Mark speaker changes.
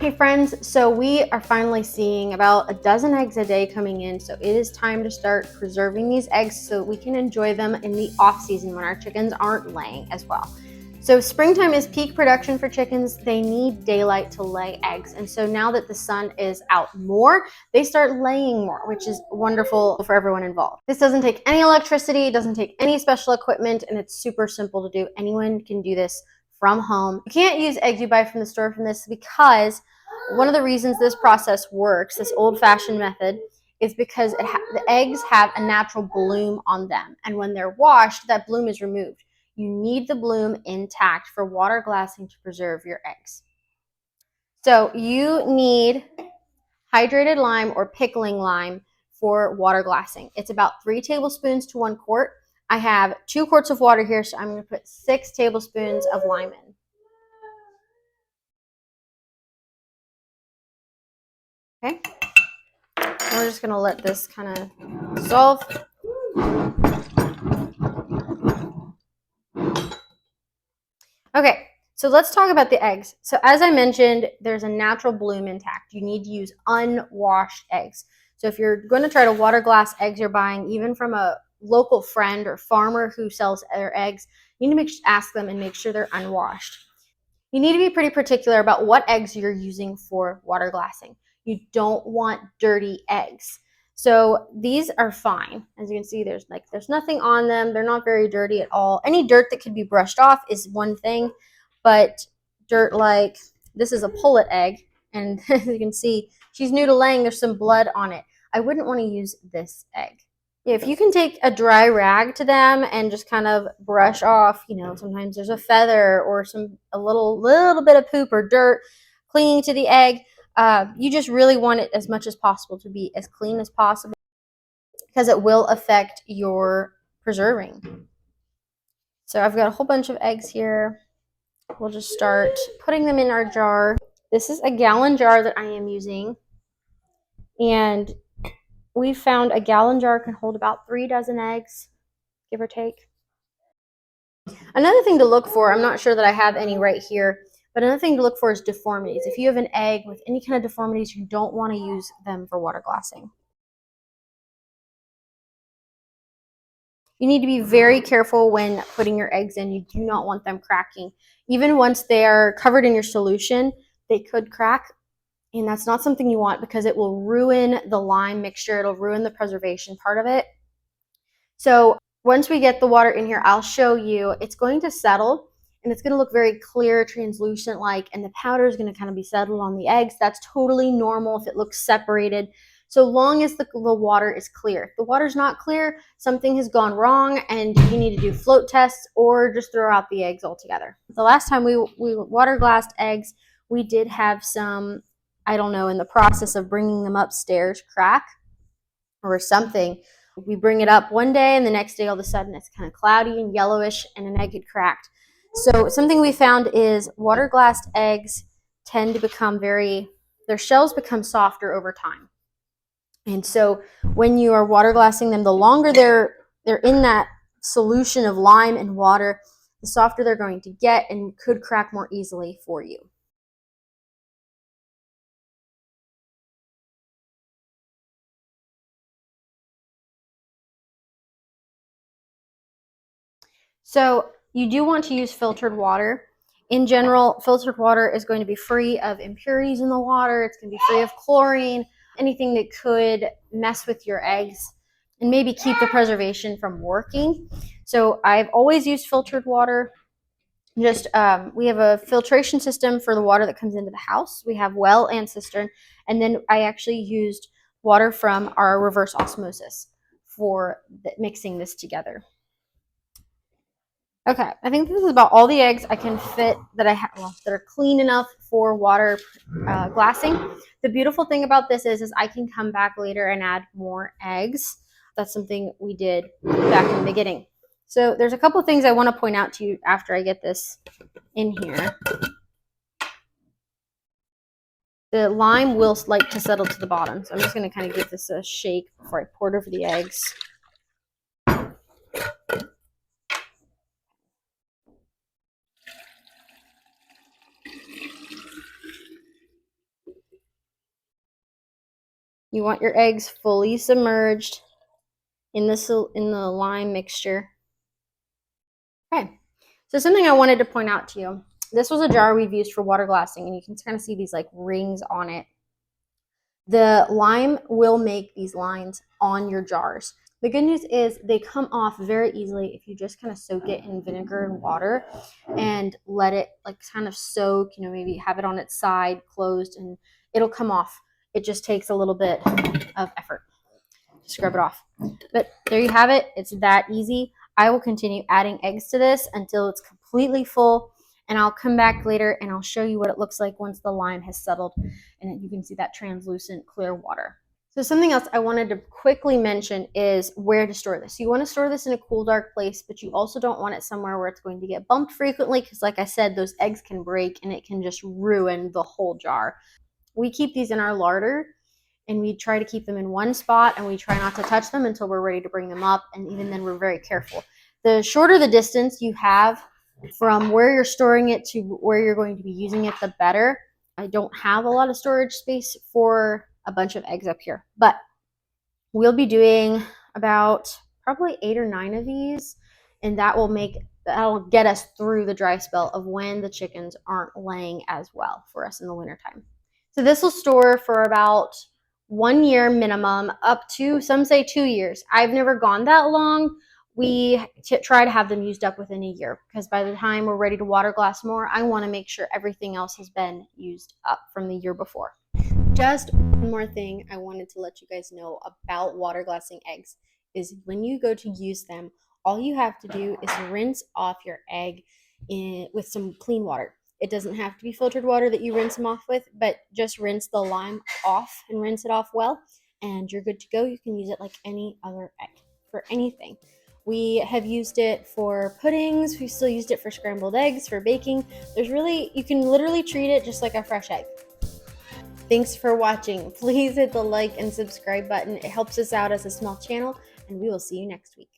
Speaker 1: Hey friends, so we are finally seeing about a dozen eggs a day coming in, so it is time to start preserving these eggs so we can enjoy them in the off season when our chickens aren't laying as well. So springtime is peak production for chickens. They need daylight to lay eggs, and so now that the sun is out more, they start laying more, which is wonderful for everyone involved. This doesn't take any electricity, it doesn't take any special equipment, and it's super simple to do. Anyone can do this from home. You can't use eggs you buy from the store from this because one of the reasons this process works, this old-fashioned method, is because the eggs have a natural bloom on them, and when they're washed, that bloom is removed. You need the bloom intact for water glassing to preserve your eggs. So you need hydrated lime or pickling lime for water glassing. It's about 3 tablespoons to 1 quart. I have 2 quarts of water here, so I'm going to put 6 tablespoons of lime in. Okay, we're just going to let this kind of dissolve. Okay, so let's talk about the eggs. So as I mentioned, there's a natural bloom intact. You need to use unwashed eggs. So if you're going to try to water glass eggs you're buying, even from a local friend or farmer who sells their eggs, you need to ask them and make sure they're unwashed. You need to be pretty particular about what eggs you're using for water glassing. You don't want dirty eggs. So these are fine. As you can see, there's nothing on them. They're not very dirty at all. Any dirt that could be brushed off is one thing, but dirt like this is a pullet egg, and as you can see, she's new to laying. There's some blood on it. I wouldn't want to use this egg. If you can take a dry rag to them and just kind of brush off, sometimes there's a feather or a little bit of poop or dirt clinging to the egg. You just really want it as much as possible to be as clean as possible because it will affect your preserving. So I've got a whole bunch of eggs here. We'll just start putting them in our jar. This is a gallon jar that I am using, and we found a gallon jar can hold about 3 dozen eggs, give or take. Another thing to look for, I'm not sure that I have any right here, but another thing to look for is deformities. If you have an egg with any kind of deformities, you don't want to use them for water glassing. You need to be very careful when putting your eggs in. You do not want them cracking. Even once they are covered in your solution, they could crack, and that's not something you want because it will ruin the lime mixture. It'll ruin the preservation part of it. So once we get the water in here, I'll show you. It's going to settle, and it's going to look very clear, translucent-like, and the powder is going to kind of be settled on the eggs. That's totally normal if it looks separated, so long as the water is clear. If the water's not clear, something has gone wrong, and you need to do float tests or just throw out the eggs altogether. The last time we water glassed eggs, we did have some, I don't know, in the process of bringing them upstairs, crack or something. We bring it up one day, and the next day all of a sudden it's kind of cloudy and yellowish and an egg had cracked. So something we found is water glassed eggs tend to become their shells become softer over time. And so when you are water glassing them, the longer they're in that solution of lime and water, the softer they're going to get and could crack more easily for you. So you do want to use filtered water. In general, filtered water is going to be free of impurities in the water. It's going to be free of chlorine, anything that could mess with your eggs and maybe keep the preservation from working. So I've always used filtered water. We have a filtration system for the water that comes into the house. We have well and cistern. And then I actually used water from our reverse osmosis for mixing this together. Okay, I think this is about all the eggs I can fit that I have that are clean enough for water glassing. The beautiful thing about this is I can come back later and add more eggs. That's something we did back in the beginning. So there's a couple of things I want to point out to you after I get this in here. The lime will like to settle to the bottom, so I'm just going to kind of give this a shake before I pour it over the eggs. You want your eggs fully submerged in the lime mixture. Okay, so something I wanted to point out to you. This was a jar we've used for water glassing, and you can kind of see these like rings on it. The lime will make these lines on your jars. The good news is they come off very easily if you just kind of soak it in vinegar and water and let it like kind of soak, maybe have it on its side closed, and it'll come off. It just takes a little bit of effort to scrub it off. But there you have it. It's that easy. I will continue adding eggs to this until it's completely full, and I'll come back later and I'll show you what it looks like once the lime has settled and you can see that translucent clear water. So something else I wanted to quickly mention is where to store this. You want to store this in a cool, dark place, but you also don't want it somewhere where it's going to get bumped frequently because, like I said, those eggs can break and it can just ruin the whole jar. We keep these in our larder, and we try to keep them in one spot, and we try not to touch them until we're ready to bring them up, and even then we're very careful. The shorter the distance you have from where you're storing it to where you're going to be using it, the better. I don't have a lot of storage space for a bunch of eggs up here, but we'll be doing about probably 8 or 9 of these, and that'll get us through the dry spell of when the chickens aren't laying as well for us in the wintertime. So this will store for about 1 year minimum, up to some say 2 years. I've never gone that long. We try to have them used up within a year because by the time we're ready to water glass more, I want to make sure everything else has been used up from the year before. Just one more thing I wanted to let you guys know about water glassing eggs is when you go to use them, all you have to do is rinse off your egg with some clean water. It doesn't have to be filtered water that you rinse them off with, but just rinse the lime off and rinse it off well, and you're good to go. You can use it like any other egg for anything. We have used it for puddings. We still used it for scrambled eggs, for baking. You can literally treat it just like a fresh egg. Thanks for watching. Please hit the like and subscribe button. It helps us out as a small channel, and we will see you next week.